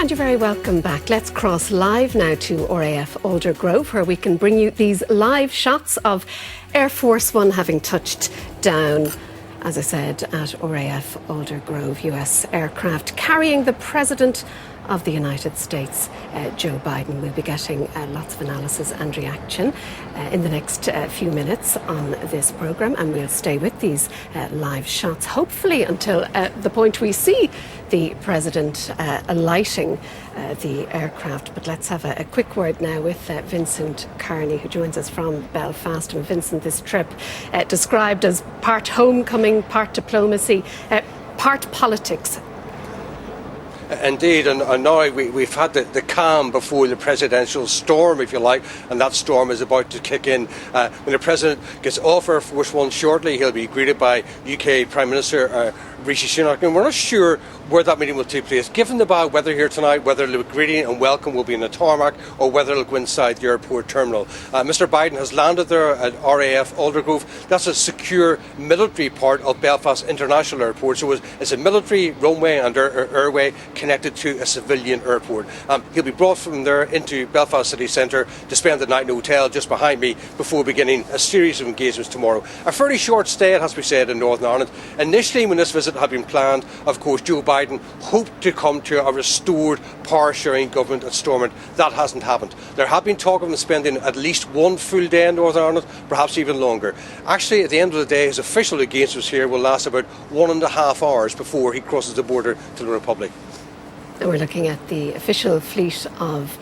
And you're very welcome back. Let's cross live now to RAF Aldergrove, where we can bring you these live shots of Air Force One having touched down, as I said, at RAF Aldergrove, US aircraft carrying the President of the United States, Joe Biden. We'll be getting lots of analysis and reaction in the next few minutes on this programme, and we'll stay with these live shots, hopefully until the point we see the President alighting the aircraft. But let's have a quick word now with Vincent Kearney, who joins us from Belfast. And Vincent, this trip described as part homecoming, part diplomacy, part politics. Indeed, and now we've had the calm before the presidential storm, if you like, and that storm is about to kick in. When the President gets off Air Force One shortly, he'll be greeted by UK Prime Minister Rishi Sunak, and we're not sure where that meeting will take place. Given the bad weather here tonight, whether the greeting and welcome will be in the tarmac or whether it'll go inside the airport terminal. Mr Biden has landed there at RAF Aldergrove. That's a secure military part of Belfast International Airport, so it's a military runway and airway connected to a civilian airport. He'll be brought from there into Belfast city centre to spend the night in a hotel just behind me before beginning a series of engagements tomorrow. A fairly short stay, it has to be said, in Northern Ireland. Initially, when this visit had been planned, of course, Joe Biden hoped to come to a restored power-sharing government at Stormont. That hasn't happened. There have been talk of him spending at least one full day in Northern Ireland, perhaps even longer. Actually, at the end of the day, his official engagements here will last about 1.5 hours before he crosses the border to the Republic. We're looking at the official fleet of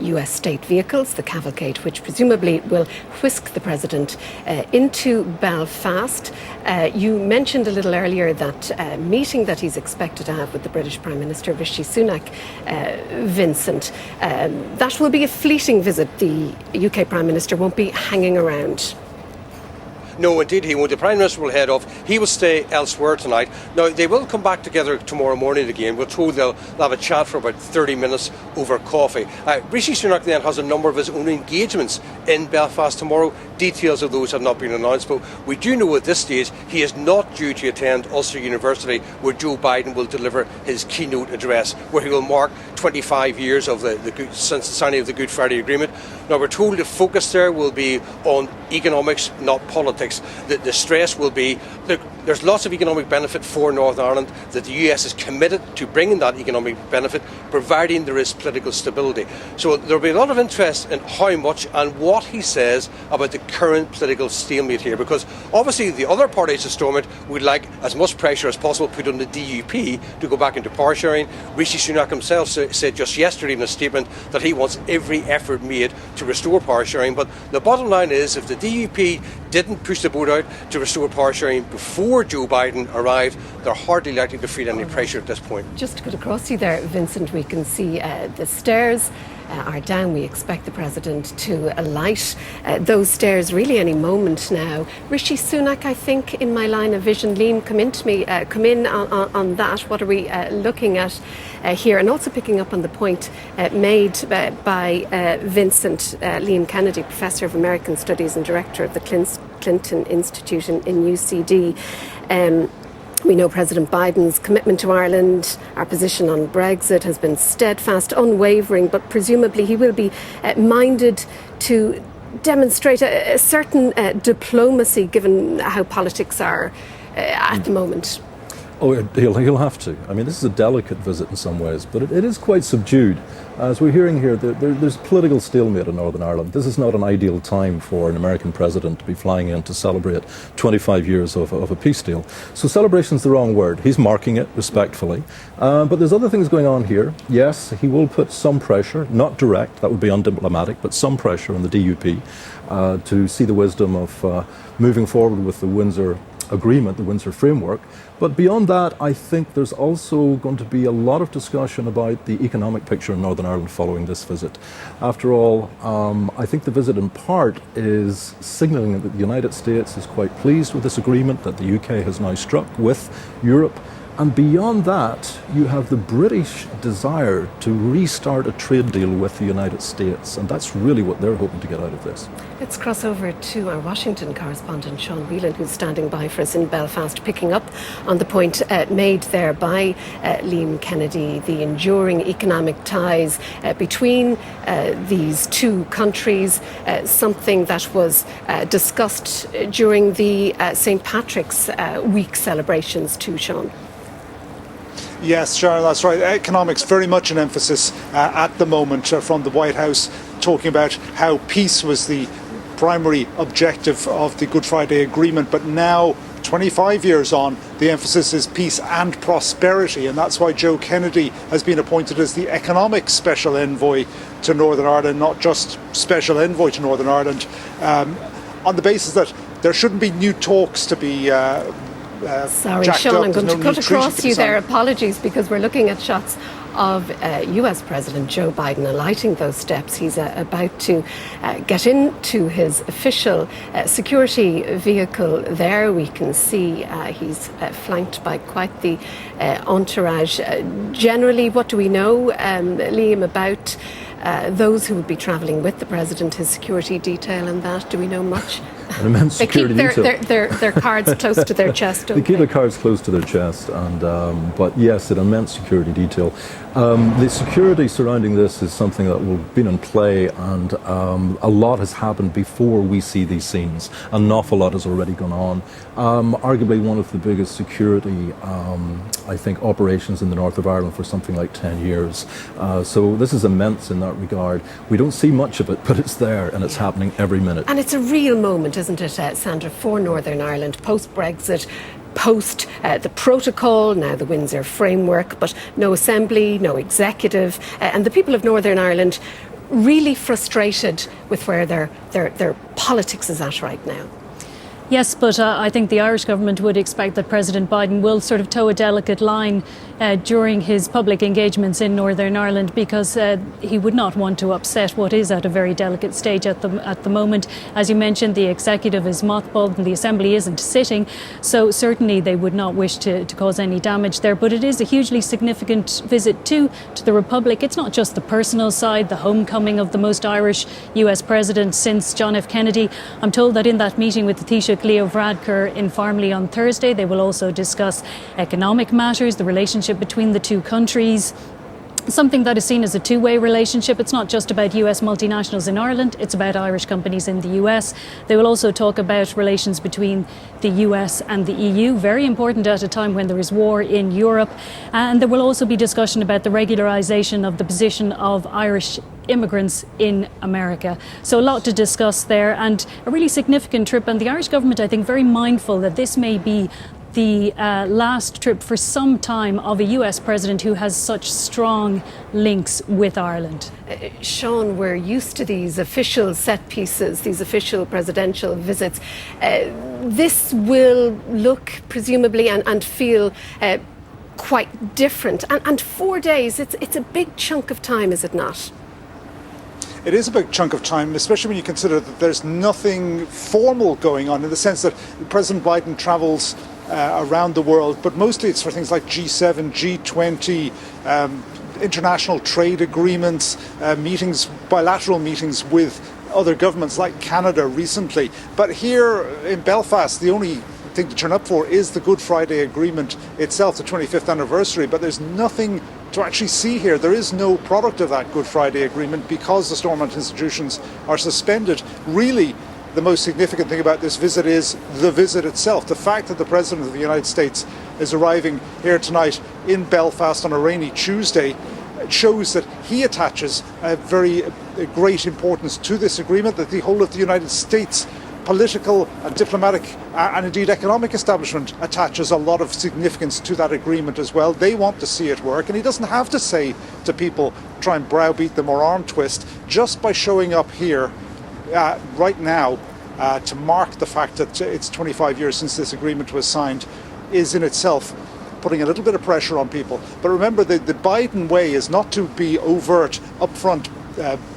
US state vehicles, the cavalcade, which presumably will whisk the President into Belfast. You mentioned a little earlier that meeting that he's expected to have with the British Prime Minister, Rishi Sunak, Vincent. That will be a fleeting visit. The UK Prime Minister won't be hanging around. No, indeed he won't. The Prime Minister will head off. He will stay elsewhere tonight. Now, they will come back together tomorrow morning again. We're told they'll have a chat for about 30 minutes over coffee. Rishi Sunak then has a number of his own engagements in Belfast tomorrow. Details of those have not been announced, but we do know at this stage he is not due to attend Ulster University, where Joe Biden will deliver his keynote address, where he will mark 25 years of since the signing of the Good Friday Agreement. Now, we're told the focus there will be on economics, not politics. The stress will be, look, there's lots of economic benefit for Northern Ireland, that the US is committed to bringing that economic benefit, providing there is political stability. So there'll be a lot of interest in how much and what he says about the current political stalemate here, because obviously the other parties to Stormont would like as much pressure as possible put on the DUP to go back into power sharing. Rishi Sunak himself said just yesterday in a statement that he wants every effort made to restore power sharing. But the bottom line is, if the DUP didn't push the boat out to restore power sharing before Joe Biden arrived, they're hardly likely to feel any pressure at this point. Just to cut across you there, Vincent, we can see the stairs are down. We expect the President to alight those stairs really any moment now. Rishi Sunak, I think, in my line of vision. Liam, come in on that. What are we looking at here? And also picking up on the point made by Vincent, Liam Kennedy, Professor of American Studies and Director of the Clinton Institute in UCD. We know President Biden's commitment to Ireland, our position on Brexit has been steadfast, unwavering, but presumably he will be minded to demonstrate a certain diplomacy given how politics are at the moment. Oh, he'll have to. I mean, this is a delicate visit in some ways, but it is quite subdued. As we're hearing here, there's political stalemate in Northern Ireland. This is not an ideal time for an American president to be flying in to celebrate 25 years of a peace deal. So celebration's the wrong word. He's marking it respectfully. But there's other things going on here. Yes, he will put some pressure, not direct, that would be undiplomatic, but some pressure on the DUP to see the wisdom of moving forward with the Windsor Agreement, the Windsor Framework. But beyond that, I think there's also going to be a lot of discussion about the economic picture in Northern Ireland following this visit. After all, I think the visit in part is signalling that the United States is quite pleased with this agreement that the UK has now struck with Europe. And beyond that, you have the British desire to restart a trade deal with the United States, and that's really what they're hoping to get out of this. Let's cross over to our Washington correspondent, Sean Whelan, who's standing by for us in Belfast, picking up on the point made there by Liam Kennedy, the enduring economic ties between these two countries, something that was discussed during the St. Patrick's Week celebrations too, Sean. Yes, Sharon, that's right. Economics very much an emphasis at the moment from the White House, talking about how peace was the primary objective of the Good Friday Agreement. But now, 25 years on, the emphasis is peace and prosperity. And that's why Joe Kennedy has been appointed as the economic special envoy to Northern Ireland, not just special envoy to Northern Ireland, on the basis that there shouldn't be new talks to be Sorry, Sean, I'm going to cut across you there. Apologies, because we're looking at shots of US President Joe Biden alighting those steps. He's about to get into his official security vehicle there. We can see he's flanked by quite the entourage. Generally, what do we know, Liam, about those who would be travelling with the President, his security detail and that? Do we know much? An immense security detail. They keep their cards close to their chest, don't they? Keep their cards close to their chest, and but yes, an immense security detail. The security surrounding this is something that will be in play, and a lot has happened before we see these scenes. An awful lot has already gone on. Arguably one of the biggest security, I think, operations in the north of Ireland for something like 10 years. So this is immense in that regard. We don't see much of it, but it's there, and it's happening every minute. And it's a real moment, isn't it, Sandra, for Northern Ireland, post-Brexit, post the protocol, now the Windsor framework, but no assembly, no executive, and the people of Northern Ireland really frustrated with where their politics is at right now. Yes, but I think the Irish government would expect that President Biden will sort of toe a delicate line during his public engagements in Northern Ireland, because he would not want to upset what is at a very delicate stage at the moment. As you mentioned, the executive is mothballed and the Assembly isn't sitting, so certainly they would not wish to cause any damage there. But it is a hugely significant visit to the Republic. It's not just the personal side, the homecoming of the most Irish US president since John F. Kennedy. I'm told that in that meeting with the Taoiseach Leo Varadkar in Farmley on Thursday, they will also discuss economic matters, the relationship between the two countries, something that is seen as a two-way relationship. It's not just about US multinationals in Ireland, it's about Irish companies in the US. They will also talk about relations between the US and the EU, very important at a time when there is war in Europe. And there will also be discussion about the regularisation of the position of Irish immigrants in America. So a lot to discuss there, and a really significant trip. And the Irish government, I think, very mindful that this may be the last trip for some time of a US president who has such strong links with Ireland. Sean, we're used to these official set pieces, these official presidential visits. This will look presumably and feel quite different. And 4 days, it's a big chunk of time, is it not? It is a big chunk of time, especially when you consider that there's nothing formal going on, in the sense that President Biden travels around the world, but mostly it's for things like G7, G20, international trade agreements, meetings, bilateral meetings with other governments like Canada recently. But here in Belfast, the only thing to turn up for is the Good Friday Agreement itself, the 25th anniversary, but there's nothing to actually see here. There is no product of that Good Friday Agreement because the Stormont institutions are suspended. Really, the most significant thing about this visit is the visit itself. The fact that the President of the United States is arriving here tonight in Belfast on a rainy Tuesday shows that he attaches a very great importance to this agreement, that the whole of the United States political and diplomatic and indeed economic establishment attaches a lot of significance to that agreement as well. They want to see it work, and he doesn't have to say to people, try and browbeat them or arm twist, just by showing up here right now to mark the fact that it's 25 years since this agreement was signed is in itself putting a little bit of pressure on people. But remember, the Biden way is not to be overt, upfront,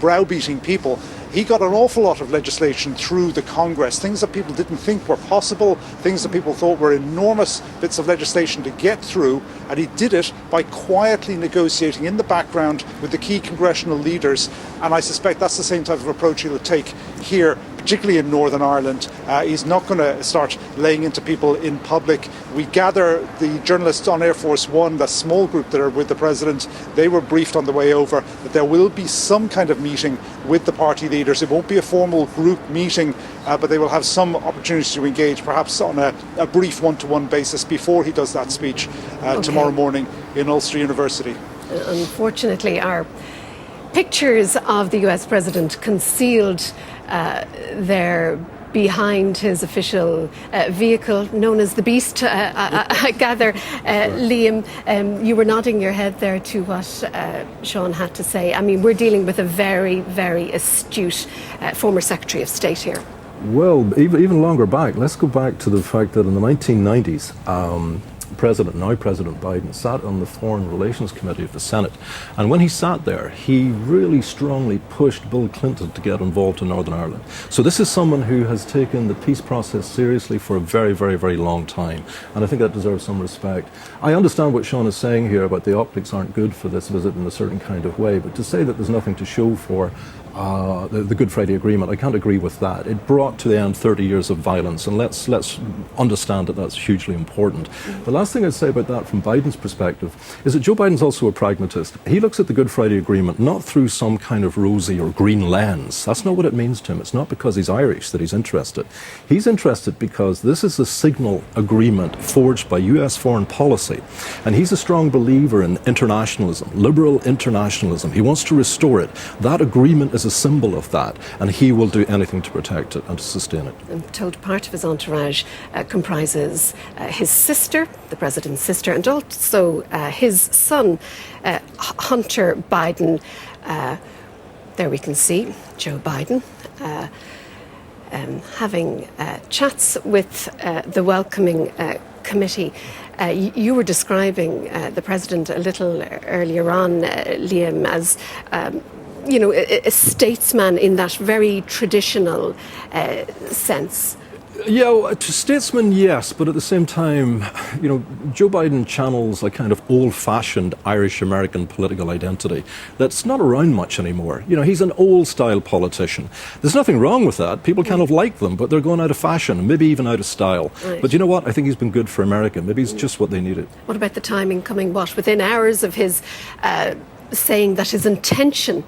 browbeating people, he got an awful lot of legislation through the Congress, things that people didn't think were possible, things that people thought were enormous bits of legislation to get through, and he did it by quietly negotiating in the background with the key congressional leaders, and I suspect that's the same type of approach he'll take here, particularly in Northern Ireland. He's not going to start laying into people in public. We gather the journalists on Air Force One, the small group that are with the President, they were briefed on the way over that there will be some kind of meeting with the party leaders. It won't be a formal group meeting, but they will have some opportunity to engage, perhaps on a brief one-to-one basis before he does that speech tomorrow morning in Ulster University. Unfortunately, our pictures of the US President concealed there behind his official vehicle, known as the Beast, I gather. Liam, you were nodding your head there to what Sean had to say. I mean, we're dealing with a very, very astute former Secretary of State here. Well, even longer back, let's go back to the fact that in the 1990s, now President Biden sat on the Foreign Relations Committee of the Senate, and when he sat there, he really strongly pushed Bill Clinton to get involved in Northern Ireland. So this is someone who has taken the peace process seriously for a very, very, very long time, and I think that deserves some respect. I understand what Sean is saying here about the optics aren't good for this visit in a certain kind of way, but to say that there's nothing to show for the Good Friday Agreement, I can't agree with that. It brought to the end 30 years of violence, and let's understand that that's hugely important. The last thing I'd say about that from Biden's perspective is that Joe Biden's also a pragmatist. He looks at the Good Friday Agreement not through some kind of rosy or green lens. That's not what it means to him. It's not because he's Irish that he's interested. He's interested because this is a signal agreement forged by US foreign policy, and he's a strong believer in internationalism, liberal internationalism. He wants to restore it. That agreement is a symbol of that, and he will do anything to protect it and to sustain it. I'm told part of his entourage comprises his sister, the president's sister, and also his son, Hunter Biden. There we can see Joe Biden having chats with the welcoming committee. You were describing the president a little earlier on, Liam, as a statesman in that very traditional sense. Yeah, to statesman, yes, but at the same time, Joe Biden channels a kind of old-fashioned Irish-American political identity that's not around much anymore. He's an old-style politician. There's nothing wrong with that. People kind of like them, but they're going out of fashion, maybe even out of style. Right. But you know what? I think he's been good for America. Maybe he's just what they needed. What about the timing coming, within hours of his saying that his intention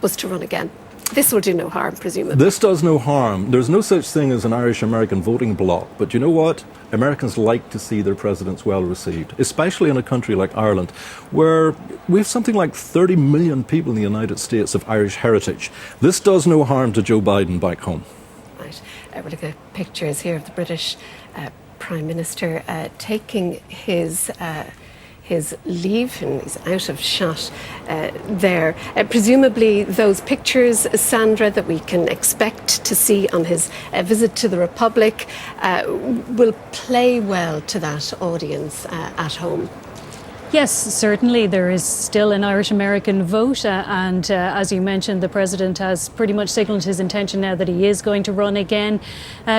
was to run again? This will do no harm, presumably. This does no harm. There's no such thing as an Irish-American voting bloc. But you know what? Americans like to see their presidents well received, especially in a country like Ireland, where we have something like 30 million people in the United States of Irish heritage. This does no harm to Joe Biden back home. Right. We're looking at pictures here of the British Prime Minister taking his leave, and he's out of shot there. Presumably those pictures, Sandra, that we can expect to see on his visit to the Republic will play well to that audience at home. Yes, certainly. There is still an Irish-American vote, and as you mentioned, the President has pretty much signalled his intention now that he is going to run again.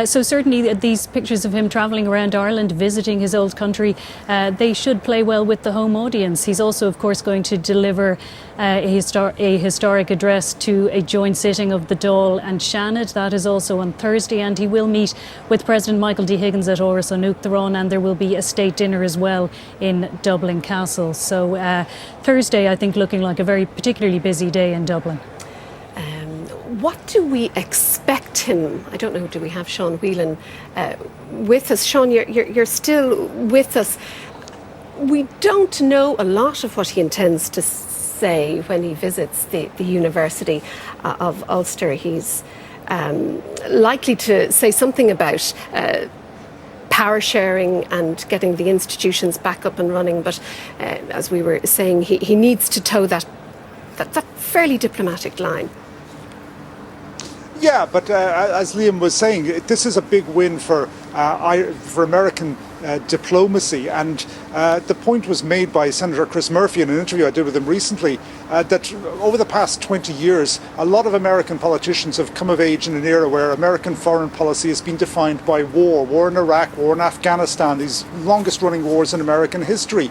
So certainly these pictures of him travelling around Ireland, visiting his old country, they should play well with the home audience. He's also, of course, going to deliver a historic address to a joint sitting of the Dáil and Seanad. That is also on Thursday, and he will meet with President Michael D. Higgins at Áras an Uachtaráin, and there will be a state dinner as well in Dublin Castle. So Thursday, I think, looking like a very particularly busy day in Dublin. What do we expect him? I don't know, do we have Sean Whelan with us? Sean, you're still with us. We don't know a lot of what he intends to say when he visits the University of Ulster. He's likely to say something about power sharing and getting the institutions back up and running, but as we were saying, he needs to toe that fairly diplomatic line. Yeah, but as Liam was saying, this is a big win for American diplomacy. And the point was made by Senator Chris Murphy in an interview I did with him recently that over the past 20 years, a lot of American politicians have come of age in an era where American foreign policy has been defined by war in Iraq, war in Afghanistan, these longest running wars in American history.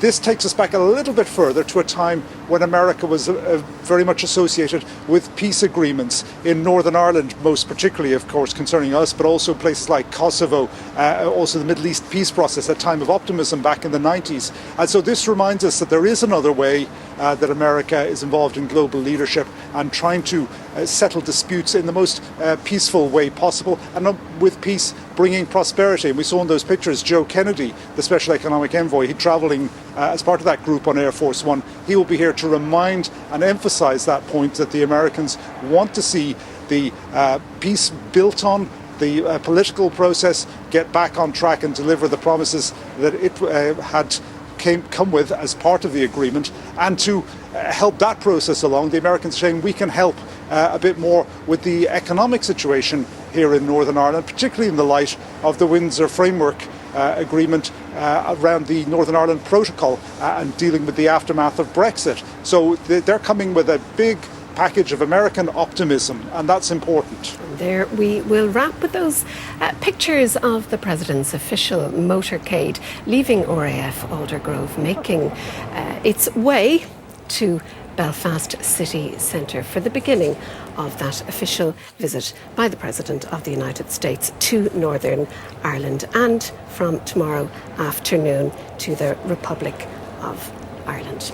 This takes us back a little bit further to a time when America was very much associated with peace agreements in Northern Ireland, most particularly, of course, concerning us, but also places like Kosovo, also the Middle East peace process, a time of optimism back in the 90s. And so this reminds us that there is another way that America is involved in global leadership and trying to settle disputes in the most peaceful way possible, and with peace bringing prosperity. And we saw in those pictures Joe Kennedy, the Special Economic Envoy, he travelling as part of that group on Air Force One. He will be here to remind and emphasise that point that the Americans want to see the peace built on the political process get back on track and deliver the promises that it had come with as part of the agreement, and to help that process along. The Americans are saying we can help a bit more with the economic situation here in Northern Ireland, particularly in the light of the Windsor Framework Agreement around the Northern Ireland Protocol and dealing with the aftermath of Brexit. So they're coming with a big package of American optimism, and that's important. There we will wrap with those pictures of the President's official motorcade leaving RAF Aldergrove, making its way to Belfast city centre for the beginning of that official visit by the President of the United States to Northern Ireland, and from tomorrow afternoon to the Republic of Ireland.